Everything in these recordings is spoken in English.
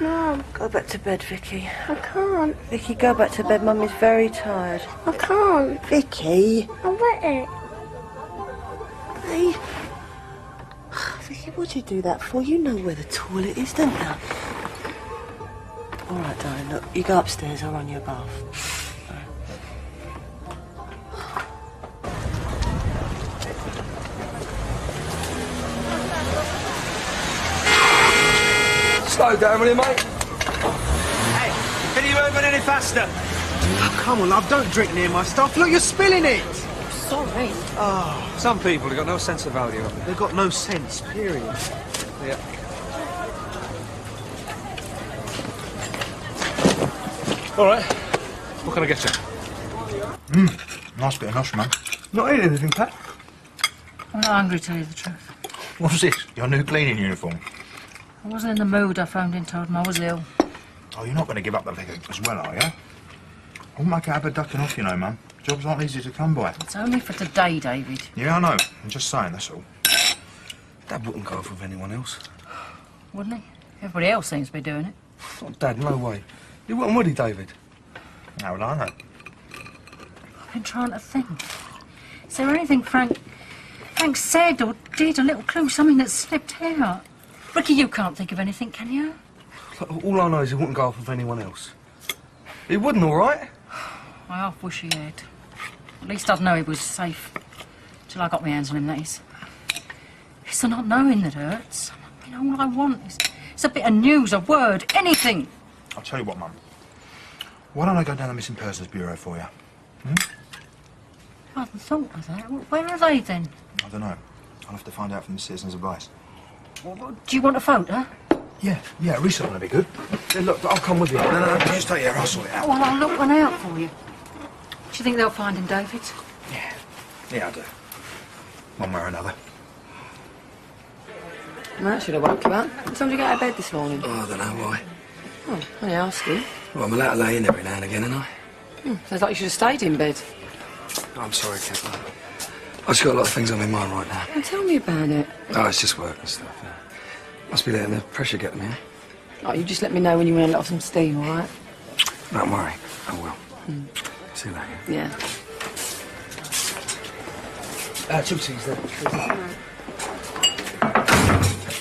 Mum. Go back to bed, Vicky. I can't. Vicky, go back to bed. Mummy's very tired. I can't. Vicky. I wet it. Hey. Vicky, what'd you do that for? You know where the toilet is, don't you? All right, darling, look, you go upstairs, I'll run you a bath. Slow down, will you, mate? Hey, can you move it any faster? Oh, come on, love, don't drink near my stuff. Look, you're spilling it. Sorry. Oh, some people have got no sense of value. They've got no sense, period. Yeah. All right. What can I get you? Nice bit of nosh, man. Not eating anything, Pat. I'm not hungry, to tell you the truth. What's this? Your new cleaning uniform? I wasn't in the mood. I phoned in and told him I was ill. Oh, you're not going to give up the vicar as well, are you? I won't make a habit ducking off, you know, Mum. Jobs aren't easy to come by. It's only for today, David. Yeah, I know. I'm just saying, that's all. Dad wouldn't go off with anyone else. Wouldn't he? Everybody else seems to be doing it. Oh, Dad, no way. He wouldn't, would he, David? How would I know? I've been trying to think. Is there anything Frank said or did, a little clue, something that slipped out? Ricky, you can't think of anything, can you? Look, all I know is he wouldn't go off with anyone else. He wouldn't, all right? I half wish he had. At least I'd know he was safe. Till I got my hands on him, that is. It's the not knowing that hurts. You know, all I want is a bit of news, a word, anything. I'll tell you what, Mum. Why don't I go down the Missing Persons Bureau for you? I hadn't thought of that. Where are they, then? I don't know. I'll have to find out from the citizens' advice. Do you want a photo? Yeah, a recent one would be good. Yeah, look, I'll come with you. No, just stay here, I'll sort it out. Well, I'll look one out for you. Do you think they'll find him, David? Yeah, I do. One way or another. That should have woke you up. What time did you get out of bed this morning? Oh, I don't know why. Oh, I asked you. Well, I'm allowed to lay in every now and again, aren't I? Sounds like you should have stayed in bed. Oh, I'm sorry, Kat. I've just got a lot of things on my mind right now. Well, tell me about it. Oh, it's just work and stuff, yeah. Must be letting the pressure get to me, eh? Oh, you just let me know when you want to let off some steam, all right? Don't worry, I will. See you later. Yeah. 2 teas there.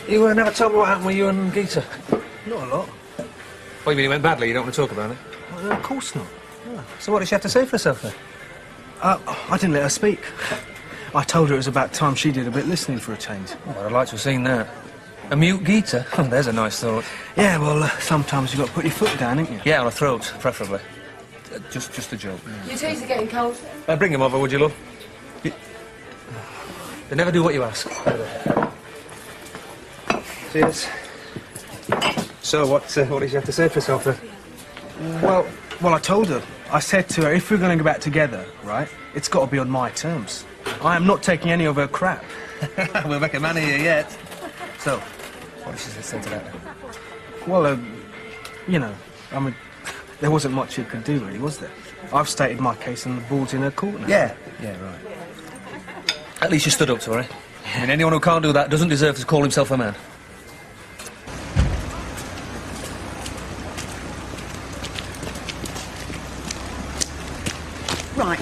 You never told me what happened with you and Gita. Not a lot. What, you mean it went badly? You don't want to talk about it? Well, of course not. So what did she have to say for herself, then? I didn't let her speak. I told her it was about time she did a bit listening for a change. Well, I'd like to have seen that. A mute Gita? Oh, there's a nice thought. Yeah, well, sometimes you've got to put your foot down, ain't you? Yeah, on a throat, preferably. Just a joke. Your teas are getting cold. Bring him over, would you, love? They never do what you ask. Cheers. So, what did you have to say for yourself, then? Well, I told her. I said to her, if we're going to go back together, right, it's got to be on my terms. I am not taking any of her crap. We'll make a man of you yet. So, what did she say to that, then? Well, you know, I mean, there wasn't much you could do, really, was there? I've stated my case and the ball's in her court now. Yeah, right. At least you stood up to her, eh? I mean, anyone who can't do that doesn't deserve to call himself a man. Right,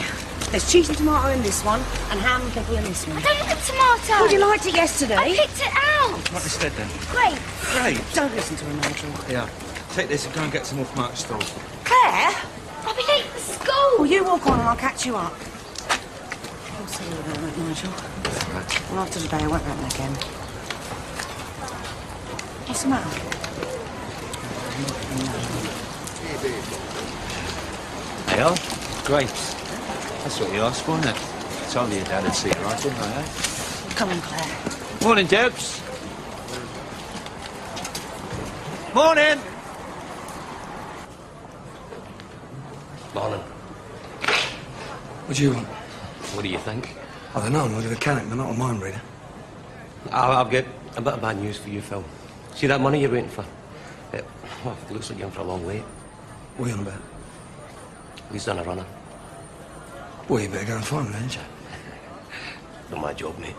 there's cheese and tomato in this one, and ham and pickle in this one. I don't want the tomato. Well, you liked it yesterday. I picked it out. What instead, then? Great. Great. Don't listen to her, Nigel. Yeah. Take this and go and get some off Mark's stall. Claire? I'll be late for school. Well, you walk on and I'll catch you up. I'll see you about that, Nigel. Right. Well, after today, it won't happen again. What's the matter? They are? Grapes. That's what you asked for, isn't it? Told your dad would see you right, didn't I, eh? Come on, Claire. Morning, Debs. Morning! Morning. What do you want? What do you think? I don't know, I'm not a mechanic, but not a mind reader. I've got a bit of bad news for you, Phil. See that money you're waiting for? It looks like you're in for a long wait. What are you on about? He's done a runner. Well, you better go and find him, ain't you? Not my job, mate.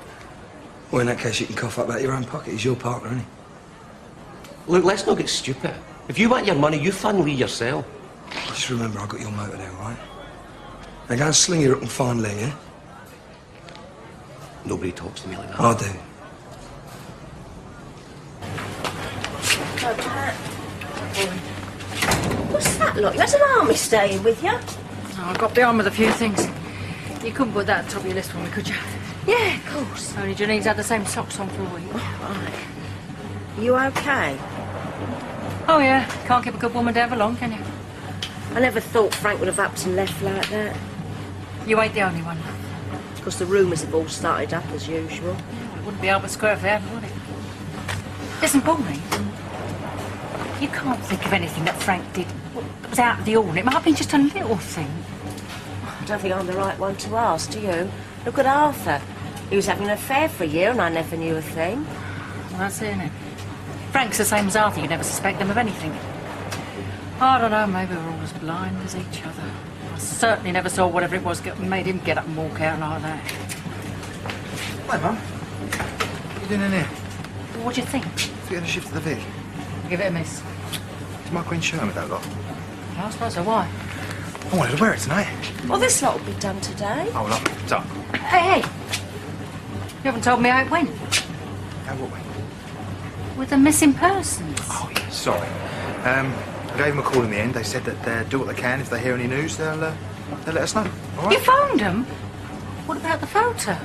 Well, in that case, you can cough up out your own pocket. He's your partner, isn't he? Look, let's not get stupid. If you want your money, you fund Lee yourself. Just remember I got your motor there, all right? Now go and sling her up and find Lee, yeah? Nobody talks to me like that. I do. What's that lot? You had an army staying with you? Oh, I got behind with a few things. You couldn't put that at the top of your list for me, could you? Yeah, of course. Only Janine's had the same socks on for a week. Right. You okay? Oh, yeah. Can't keep a good woman down for long, can you? I never thought Frank would have upped and left like that. You ain't the only one. Of course, the rumours have all started up as usual. It wouldn't be Albert Square if they hadn't, would it? Listen, Pauline. You can't think of anything that Frank did that was out of the ordinary. It might have been just a little thing. I don't think I'm the right one to ask, do you? Look at Arthur. He was having an affair for a year and I never knew a thing. Well, that's it, innit? Frank's the same as Arthur. You'd never suspect them of anything. I don't know, maybe we're all as blind as each other. I certainly never saw whatever it was that made him get up and walk out like that. Hi, Mum. What are you doing in here? What do you think? Getting a shift to the Vic. Give it a miss. Is my green shirt with that lot? I suppose so. Why? I wanted to wear it tonight. Well, this lot will be done today. Oh, lovely. What's up? Hey! You haven't told me how it went. How what way? With the missing persons. Oh, yeah, sorry. I gave them a call in the end. They said that they'll do what they can. If they hear any news, they'll let us know. All right? You phoned them? What about the photo?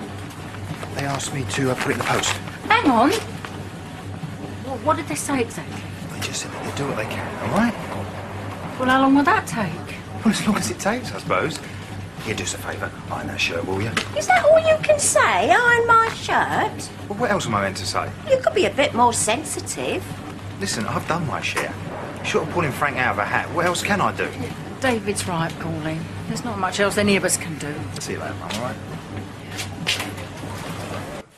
They asked me to put it in the post. Hang on. What did they say exactly? They just said that they'll do what they can, all right? Well, how long will that take? Well, as long as it takes, I suppose. You do us a favour. Iron that shirt, will you? Is that all you can say? Iron my shirt? Well, what else am I meant to say? You could be a bit more sensitive. Listen, I've done my share. Short of pulling Frank out of a hat, what else can I do? David's right, Pauline. There's not much else any of us can do. See you later, Mum, all right?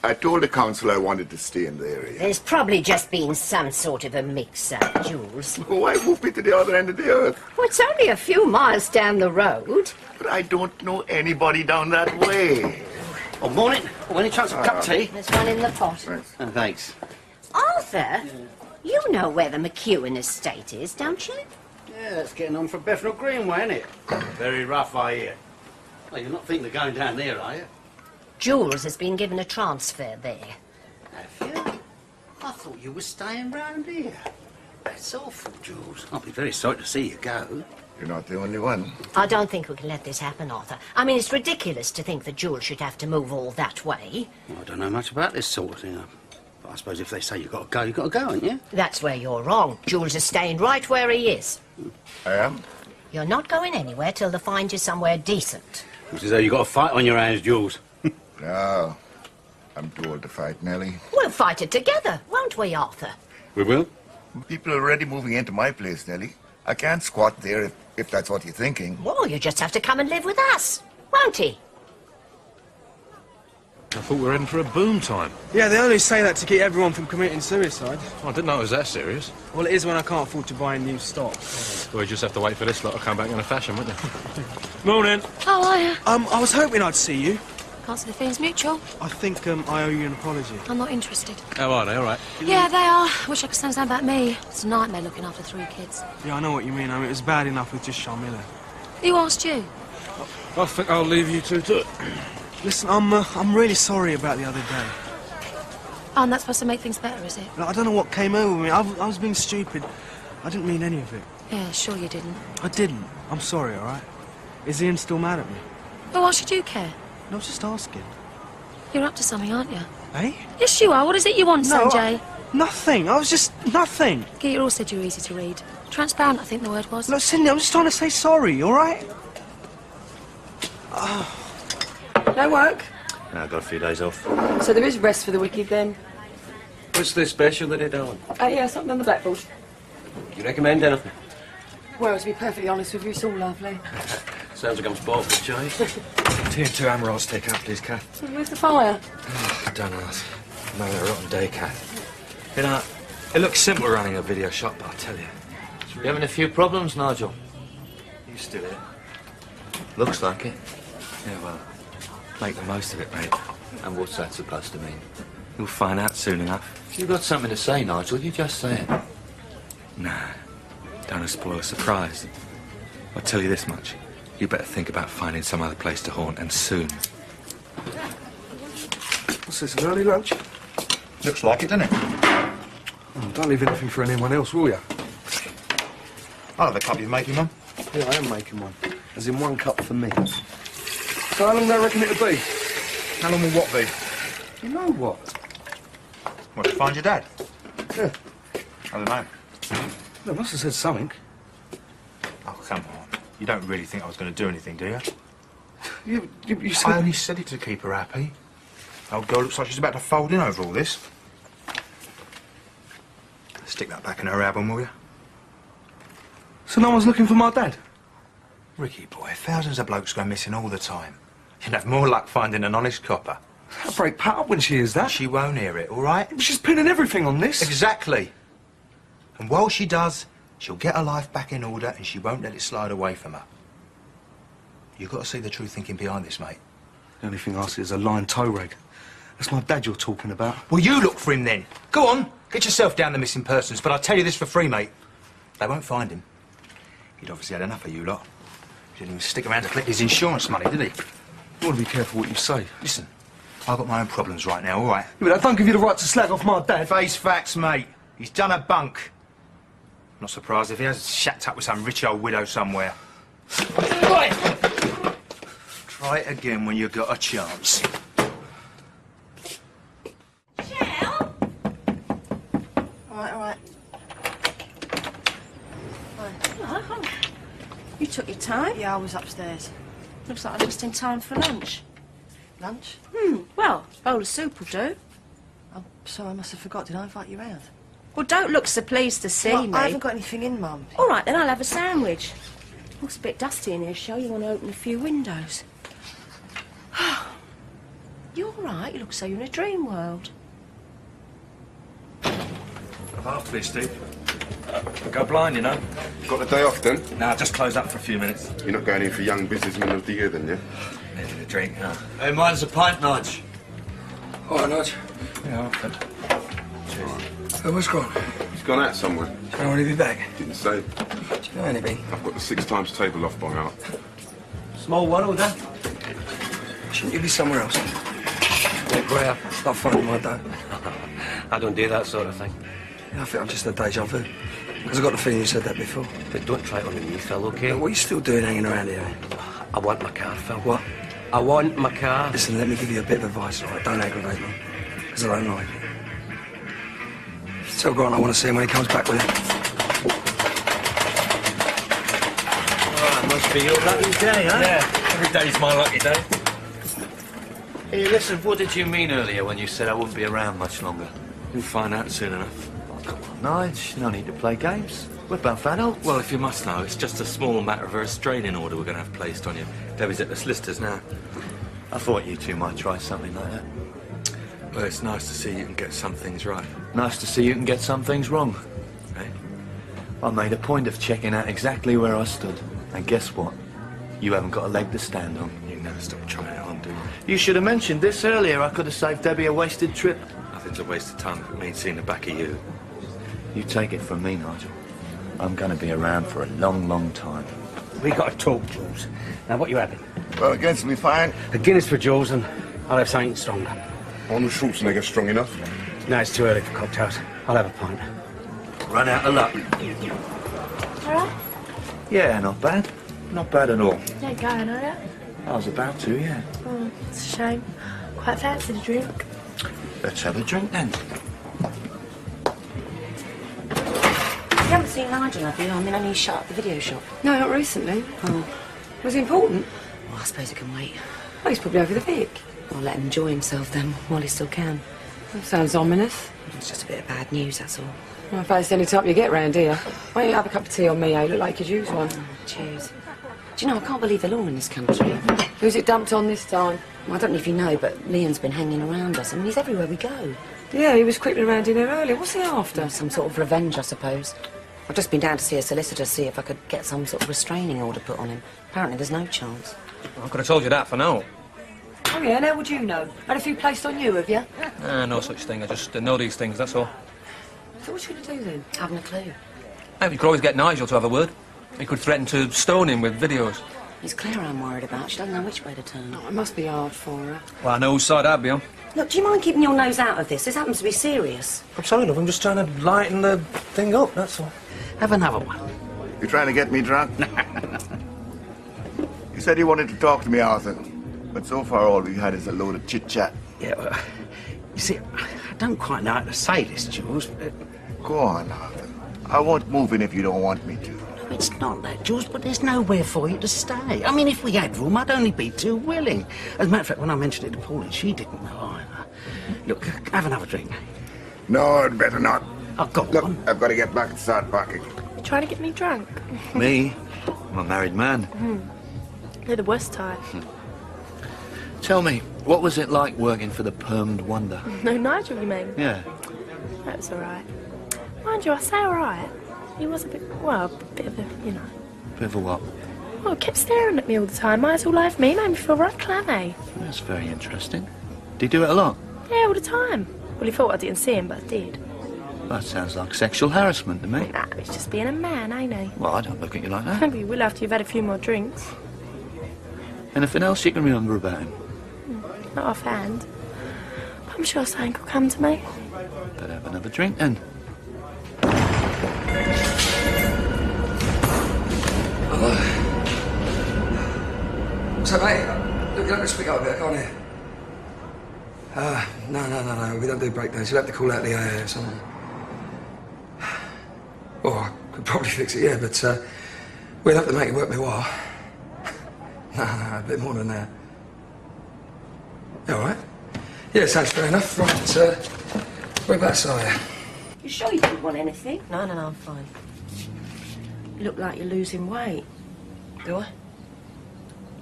I told the council I wanted to stay in the area. There's probably just been some sort of a mix-up, Jules. Why move me to the other end of the earth? Well, it's only a few miles down the road. But I don't know anybody down that way. Oh, morning. Oh, any chance of a cup of tea? There's one in the pot. Oh, thanks. Arthur, you know where the McEwen estate is, don't you? Yeah, it's getting on for Bethnal Greenway, isn't it? Very rough, I hear. Well, you're not thinking of going down there, are you? Jules has been given a transfer there. Have you? I thought you were staying round here. That's awful, Jules. I'll be very sorry to see you go. You're not the only one. I don't think we can let this happen, Arthur. I mean, it's ridiculous to think that Jules should have to move all that way. Well, I don't know much about this sort of thing. But I suppose if they say you've got to go, ain't you? That's where you're wrong. Jules is staying right where he is. I am? You're not going anywhere till they find you somewhere decent. It's as though you've got a fight on your hands, Jules. No. I'm too old to fight, Nellie. We'll fight it together, won't we, Arthur? We will? People are already moving into my place, Nellie. I can't squat there if that's what you're thinking. Well, you just have to come and live with us, won't he? I thought we were heading for a boom time. Yeah, they only say that to keep everyone from committing suicide. I didn't know it was that serious. Well, it is when I can't afford to buy new stock. Well, you just have to wait for this lot to come back in a fashion, wouldn't you? Morning. How are you? I was hoping I'd see you. Can't say the feeling's mutual. I think, I owe you an apology. I'm not interested. How are they? All right. Yeah, they are. Wish I could say something about me. It's a nightmare looking after 3 kids. Yeah, I know what you mean. I mean, it was bad enough with just Sharmila. Who asked you? I think I'll leave you two to it. Listen, I'm really sorry about the other day. Oh, and that's supposed to make things better, is it? Like, I don't know what came over me. I was being stupid. I didn't mean any of it. Yeah, sure you didn't. I didn't. I'm sorry, all right? Is Ian still mad at me? But why should you care? No, I was just asking. You're up to something, aren't you? Eh? Yes, you are. What is it you want, No, Sanjay? Nothing. I was just... nothing. Geeta all said you were easy to read. Transparent, I think the word was. Look, Cindy, I'm just trying to say sorry, all right? No work? No, I've got a few days off. So there is rest for the wicked then? What's the special that they're doing? Yeah, something on the blackboard. Do you recommend anything? Well, to be perfectly honest with you, it's all lovely. Sounds like I'm spoiled for choice. Tea and 2 Amarols, take out, please, Kath. So where's the fire? Oh, don't ask. I'm having a rotten day, Kath. You know, it looks simple running a video shop, but I'll tell you. You having a few problems, Nigel? You still here? Looks like it. Yeah, well, make the most of it, mate. And what's that supposed to mean? You'll find out soon enough. If you've got something to say, Nigel, you just say it. Nah. to spoil a surprise. I'll tell you this much. You better think about finding some other place to haunt, and soon. What's this, an early lunch? Looks like it, doesn't it? Oh, don't leave anything for anyone else, will you? I'll have the cup you're making, Mum. Yeah, I am making one. As in 1 cup for me. So how long do I reckon it'll be? How long will what be? You know what? What, to find your dad? Yeah. I don't know. They must have said something. Oh, come on. You don't really think I was going to do anything, do you? You said... I only said it to keep her happy. Old girl looks like she's about to fold in over all this. Stick that back in her album, will you? So no one's looking for my dad? Ricky, boy, thousands of blokes go missing all the time. You'd have more luck finding an honest copper. I'll break Pat up when she hears that. She won't hear it, all right? She's pinning everything on this. Exactly. And while she does, she'll get her life back in order and she won't let it slide away from her. You've got to see the true thinking behind this, mate. The only thing I see is a lying toe rag. That's my dad you're talking about. Well, you look for him then. Go on, get yourself down the missing persons, but I'll tell you this for free, mate. They won't find him. He'd obviously had enough of you lot. He didn't even stick around to collect his insurance money, did he? You want to be careful what you say. Listen, I've got my own problems right now, all right? Yeah, but I don't give you the right to slag off my dad. Face facts, mate. He's done a bunk. Not surprised if he has shacked up with some rich old widow somewhere. Right. Try it again when you've got a chance. All right. Oh, you took your time. Yeah, I was upstairs. Looks like I'm just in time for lunch. Lunch? Well, a bowl of soup will do. I'm sorry, I must have forgot. Did I invite you round? Well, don't look so pleased to see Well, me. I haven't got anything in, Mum. All right, then I'll have a sandwich. Looks a bit dusty in here, Shell. You want to open a few windows? You all right? You look so you're in a dream world. After this, Steve. Go blind, you know. Got the day off then? Nah, just close up for a few minutes. You're not going in for Young Businessman of the Year then, yeah? Maybe a drink, huh? Hey, mine's a pint, Nudge. All right, Nudge. Yeah, I'll fit. Where's gone? He's gone out somewhere. Do you know when he'll be back? Didn't say. Do you know anything? I've got the 6 times table off by heart. Small one, or that? Shouldn't you be somewhere else? Where? Stop phoning my dad. I don't do that sort of thing. Yeah, I think I'm just a deja vu. Because I got the feeling you said that before. But don't try it on me, Phil, okay? What are you still doing hanging around here? I want my car, Phil. What? I want my car. Listen, let me give you a bit of advice, all right? Don't aggravate me. Because I don't like it. Tell Grant I want to see him when he comes back with it. Oh, must be your lucky day, huh? Yeah, every day's my lucky day. Hey, listen, what did you mean earlier when you said I wouldn't be around much longer? You'll find out soon enough. Oh, come on, Nige. No need to play games. We're both adults. Well, if you must know, it's just a small matter of a restraining order we're going to have placed on you. Debbie's at the solicitors now. I thought you two might try something like that. Well, it's nice to see you can get some things right. Nice to see you can get some things wrong. Eh? I made a point of checking out exactly where I stood. And guess what? You haven't got a leg to stand on. You can never stop trying it on, do you? You should have mentioned this earlier. I could have saved Debbie a wasted trip. Nothing's a waste of time if it means seeing the back of you. You take it from me, Nigel. I'm going to be around for a long, long time. We got to talk, Jules. Now, what you having? Well, against me, fine. A Guinness for Jules, and I'll have something stronger. Arnold Schwarzenegger strong enough? No, it's too early for cocktails. I'll have a pint. Run out of luck. All right? Yeah, not bad. Not bad at all. You ain't going, are you? I was about to, yeah. Oh, it's a shame. Quite fancy the drink. Let's have a drink then. You haven't seen Nigel, have you? I mean, only shut up the video shop. No, not recently. Oh. Was he important? Well, I suppose it can wait. Oh, he's probably over the Vic. I'll let him enjoy himself then, while he still can. That sounds ominous. It's just a bit of bad news, that's all. Well, if that's the only type you get round here. Why don't you have a cup of tea on me, eh? Look like you could use one. Oh, cheers. Do you know, I can't believe the law in this country. Who's it dumped on this time? Well, I don't know if you know, but Leon's been hanging around us. I mean, he's everywhere we go. Yeah, he was creeping around in there earlier. What's he after? Some sort of revenge, I suppose. I've just been down to see a solicitor, see if I could get some sort of restraining order put on him. Apparently there's no chance. I could have told you that for now. Oh, yeah, and how would you know? Had a few placed on you, have you? No such thing. I just know these things, that's all. So what you going to do then? Haven't a clue. Maybe you could always get Nigel to have a word. He could threaten to stone him with videos. It's Claire I'm worried about. She doesn't know which way to turn. Oh, it must be hard for her. Well, I know whose side I'd be on. Look, do you mind keeping your nose out of this? This happens to be serious. I'm sorry, love. I'm just trying to lighten the thing up, that's all. Have another one. You trying to get me drunk? You said you wanted to talk to me, Arthur. But so far all we've had is a load of chit-chat. Yeah, well, you see, I don't quite know how to say this, Jules, but... Go on, Arthur. I won't move in if you don't want me to. No, it's not that, Jules, but there's nowhere for you to stay. I mean, if we had room, I'd only be too willing. As a matter of fact, when I mentioned it to Pauline, she didn't know either. Look, have another drink. No, I'd better not. Oh, go Look, on. I've got to get back and start packing. You're trying to get me drunk? Me? I'm a married man. You're the worst type. Tell me, what was it like working for the Permed Wonder? No, Nigel, you mean? Yeah. That was alright. Mind you, I say alright. He was a bit, well, a bit of a, you know. Bit of a what? Well, he kept staring at me all the time. Eyes all over me, made me feel right clammy. That's very interesting. Did he do it a lot? Yeah, all the time. Well, he thought I didn't see him, but I did. That sounds like sexual harassment to me. Nah, he's just being a man, ain't he? Well, I don't look at you like that. Maybe you will after you've had a few more drinks. Anything else you can remember about him? Not offhand. But I'm sure something will come to me. Better have another drink then. So, mate, look, you have to speak up a bit, can't you? No, we don't do breakdowns. You'll have to call out the AA or something. Oh, I could probably fix it, yeah, but we'll have to make it worth my while. No, a bit more than that. You all right? Yeah, sounds fair enough. Right, whereabouts are you? You sure you didn't want anything? No, I'm fine. You look like you're losing weight. Do I?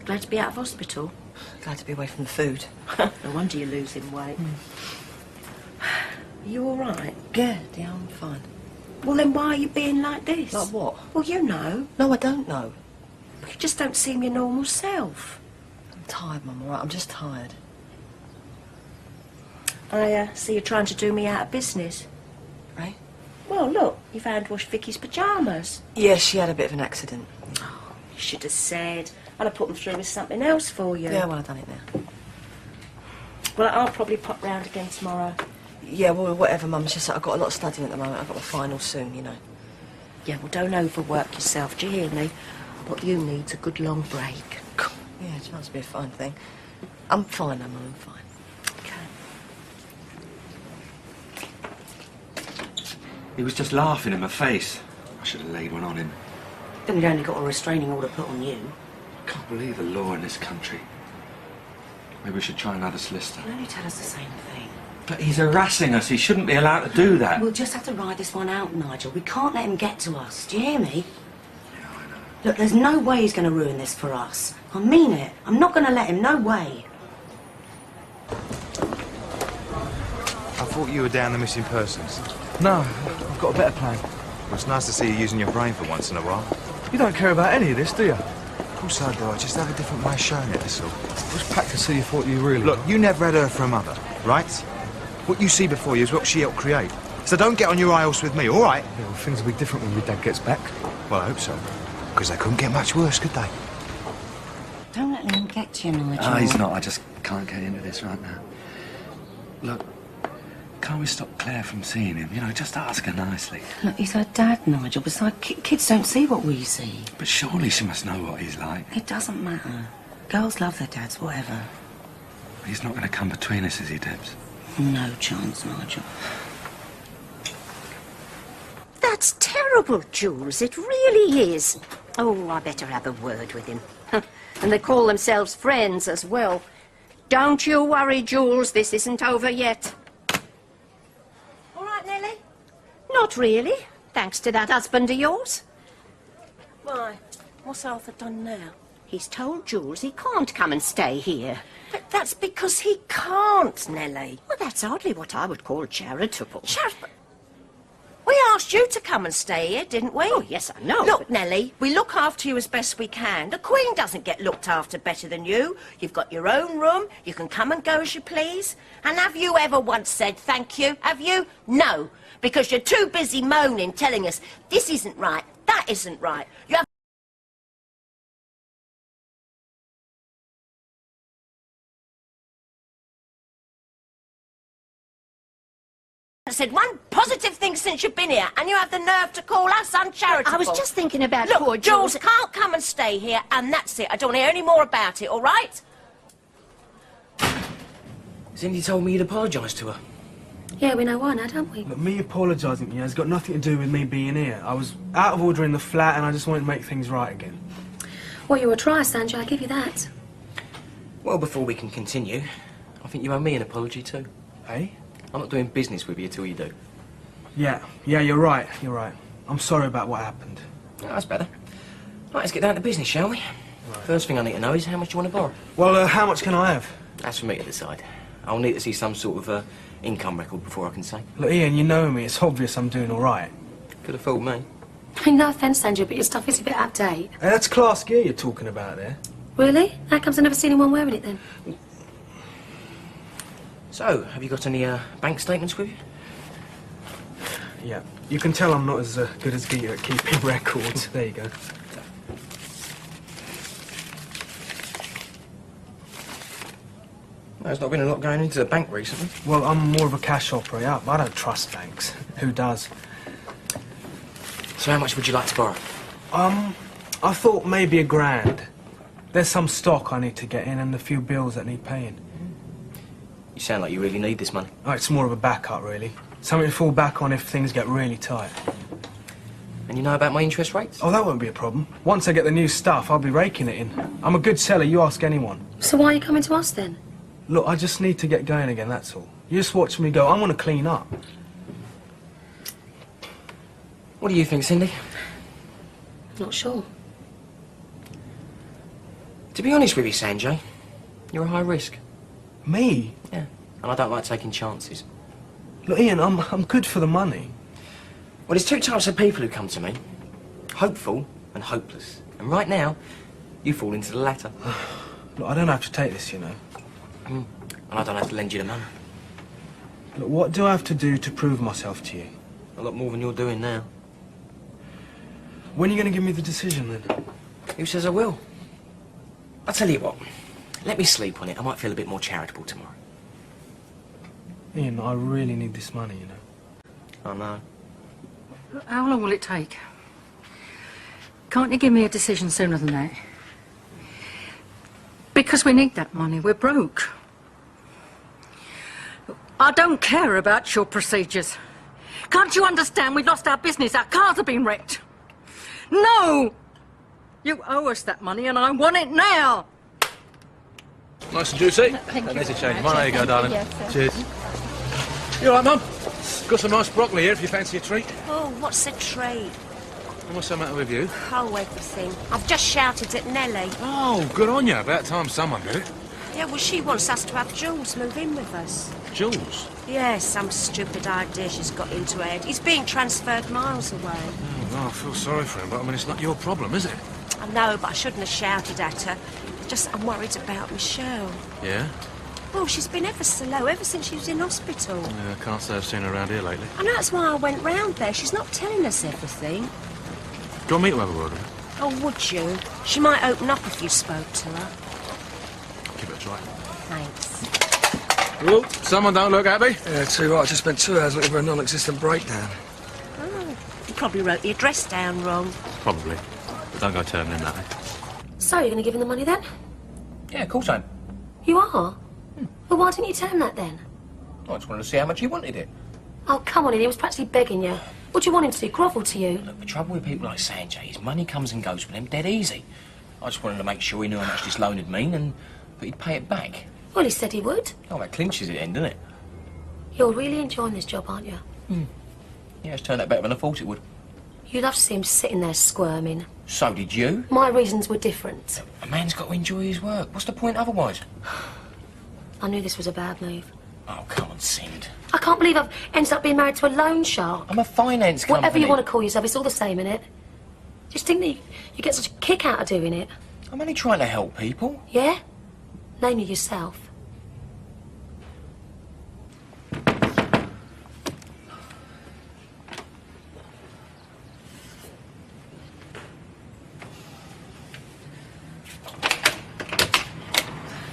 Glad to be out of hospital. Glad to be away from the food. No wonder you're losing weight. Are you all right? Yeah, I'm fine. Well, then why are you being like this? Like what? Well, you know. No, I don't know. You just don't seem your normal self. I'm tired, Mum, all right? I'm just tired. I see you're trying to do me out of business. Right? Well, look, you've hand-washed Vicky's pyjamas. Yeah, she had a bit of an accident. Oh, you should have said. I'd have put them through with something else for you. Yeah, well, I've done it now. Well, I'll probably pop round again tomorrow. Yeah, well, whatever, Mum. It's just that I've got a lot of studying at the moment. I've got my final soon, you know. Yeah, well, don't overwork yourself, do you hear me? What you need's a good long break. Yeah, it must be a fine thing. I'm fine, Mum, I'm fine. He was just laughing in my face. I should have laid one on him. Then you'd only got a restraining order put on you. I can't believe the law in this country. Maybe we should try another solicitor. He'll only tell us the same thing. But he's harassing us. He shouldn't be allowed to do that. We'll just have to ride this one out, Nigel. We can't let him get to us. Do you hear me? Yeah, I know. Look, there's no way he's going to ruin this for us. I mean it. I'm not going to let him. No way. I thought you were down the missing persons. No, I've got a better plan. Well, it's nice to see you using your brain for once in a while. You don't care about any of this, do you? Of course I do. I just have a different way of showing it, that's all. I was packed to see you thought you really... Look, you never had her for a mother, right? What you see before you is what she helped create. So don't get on your high horse with me, all right? Yeah, well, things will be different when your dad gets back. Well, I hope so. Because they couldn't get much worse, could they? Don't let him get to you, Nigel. No, he's not. I just can't get into this right now. Look, can't we stop Claire from seeing him? You know, just ask her nicely. Look, he's her dad, Nigel. Besides, kids don't see what we see. But surely she must know what he's like. It doesn't matter. Girls love their dads, whatever. He's not going to come between us, is he, Debs? No chance, Nigel. That's terrible, Jules. It really is. Oh, I better have a word with him. And they call themselves friends as well. Don't you worry, Jules. This isn't over yet. All right, Nellie? Not really, thanks to that husband of yours. Why? What's Arthur done now? He's told Jules he can't come and stay here. But that's because he can't, Nellie. Well, that's hardly what I would call charitable. We asked you to come and stay here, didn't we? Oh, yes, I know. Look, Nellie, we look after you as best we can. The Queen doesn't get looked after better than you. You've got your own room. You can come and go as you please. And have you ever once said thank you? Have you? No. Because you're too busy moaning, telling us this isn't right, that isn't right. You have said one positive thing since you've been here, and you have the nerve to call us uncharitable. I was just thinking about Look, poor Jules Jules. can't come and stay here, and that's it. I don't want to hear any more about it, all right? Cindy told me you'd apologise to her. Yeah, we know why now, don't we? Look, me apologising to you has got nothing to do with me being here. I was out of order in the flat and I just wanted to make things right again. Well, you were a try, Sanjay, I give you that. Well, before we can continue, I think you owe me an apology too. Hey? I'm not doing business with you till you do. Yeah, you're right, you're right. I'm sorry about what happened. Oh, that's better. Right, let's get down to business, shall we? Right. First thing I need to know is how much you want to borrow. Well, how much can I have? That's for me to decide. I'll need to see some sort of income record before I can say. Look, Ian, you know me. It's obvious I'm doing all right. Could have fooled me. I mean, no offence, Sanjay, but your stuff is a bit out of date. Hey, that's class gear you're talking about there. Really? How comes I've never seen anyone wearing it then? So, have you got any bank statements with you? Yeah. You can tell I'm not as good as Geeta at keeping records. There you go. There's not been a lot going into the bank recently. Well, I'm more of a cash operator. I don't trust banks. Who does? So how much would you like to borrow? I thought maybe £1,000. There's some stock I need to get in and a few bills that need paying. You sound like you really need this money. Oh, it's more of a backup, really. Something to fall back on if things get really tight. And you know about my interest rates? Oh, that won't be a problem. Once I get the new stuff, I'll be raking it in. I'm a good seller, you ask anyone. So why are you coming to us then? Look, I just need to get going again, that's all. You just watch me go. I want to clean up. What do you think, Cindy? Not sure. To be honest with you, Sanjay, you're a high risk. Me? Yeah. And I don't like taking chances. Look, Ian, I'm good for the money. Well, there's two types of people who come to me. Hopeful and hopeless. And right now, you fall into the latter. Look, I don't have to take this, you know. And I don't have to lend you the money. Look, what do I have to do to prove myself to you? A lot more than you're doing now. When are you going to give me the decision, then? Who says I will? I'll tell you what. Let me sleep on it. I might feel a bit more charitable tomorrow. Ian, I really need this money, you know. I know. How long will it take? Can't you give me a decision sooner than that? Because we need that money. We're broke. I don't care about your procedures. Can't you understand? We've lost our business. Our cars have been wrecked. No! You owe us that money and I want it now. Nice and juicy. Thank you. There's a very change. much. There you go, darling. Yes, Cheers. You all right, Mum? Got some nice broccoli here if you fancy a treat. Oh, what's the treat? And what's the matter with you? Oh, everything. I've just shouted at Nellie. Oh, good on you. About time someone did it. Yeah, well, she wants us to have Jules move in with us. Jules? Yeah, some stupid idea she's got into her head. He's being transferred miles away. Oh, no, I feel sorry for him, but I mean, it's not your problem, is it? I know, but I shouldn't have shouted at her. Just, I'm worried about Michelle. Yeah? Well, she's been ever so low ever since she was in hospital. Yeah, I can't say I've seen her around here lately. And that's why I went round there. She's not telling us everything. Do you want me to have a word with her? Oh, would you? She might open up if you spoke to her. Give it a try. Thanks. Oh, someone don't look happy. Yeah, too right. I just spent 2 hours looking for a non-existent breakdown. Oh, you probably wrote the address down wrong. Probably. But don't go telling him that, eh? So, you're going to give him the money then? Yeah, of course I am. You are? Well, why didn't you tell him that then? I just wanted to see how much he wanted it. Oh, come on, Ian, he was practically begging you. What do you want him to do, grovel to you? Look, the trouble with people like Sanjay is money comes and goes with him dead easy. I just wanted to make sure he knew how much this loan would mean but he'd pay it back. Well, he said he would. Oh, that clinches it then, doesn't it? You're really enjoying this job, aren't you? Yeah, it's turned out better than I thought it would. You'd love to see him sitting there squirming. So did you. My reasons were different. A man's got to enjoy his work. What's the point otherwise? I knew this was a bad move. Oh, come on, Sind. I can't believe I've ended up being married to a loan shark. I'm a finance company. Whatever you want to call yourself, it's all the same, innit? Just think that you get such a kick out of doing it. I'm only trying to help people. Yeah? Name it yourself.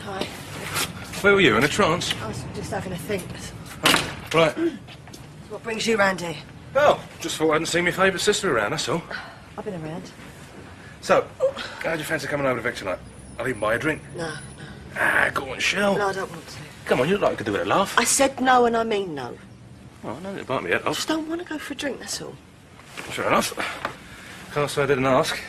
Hi. Where were you, in a trance? I was just having a think. Right. What brings you round here? Oh, just thought I hadn't seen my favourite sister around, that's all. I've been around. So, how'd you fancy coming over to Victor tonight? I'll even buy you a drink. No. Ah, go on, Shell. No, I don't want to. Come on, you look like you could do with a laugh. I said no and I mean no. Well, no, it bite me head I off. just don't want to go for a drink, that's all. Fair enough. Can't say I didn't ask.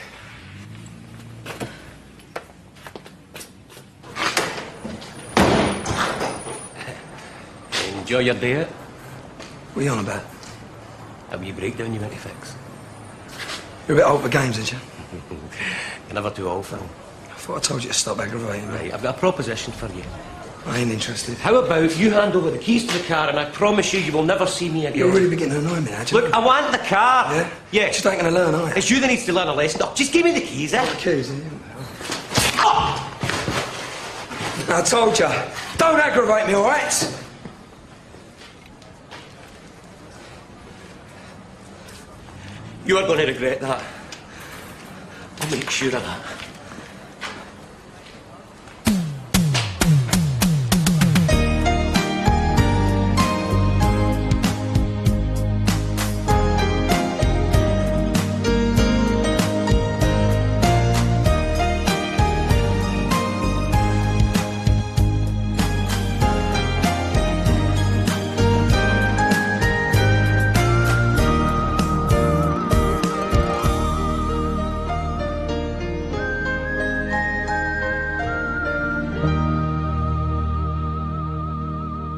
Enjoy your day out. What are you on about? A wee breakdown you meant to fix. You're a bit old for games, aren't you? You're never too old, Phil. I thought I told you to stop aggravating me. Right, I've got a proposition for you. I ain't interested. How about you hand over the keys to the car and I promise you, you will never see me again. You're really beginning to annoy me now, Jim. Look, I want the car. Yeah? Yeah. Just ain't going to learn, are you? It's you that needs to learn a lesson. Oh, just give me the keys, eh? The keys, eh? I told you. Don't aggravate me, all right? You are going to regret that. I'll make sure of that.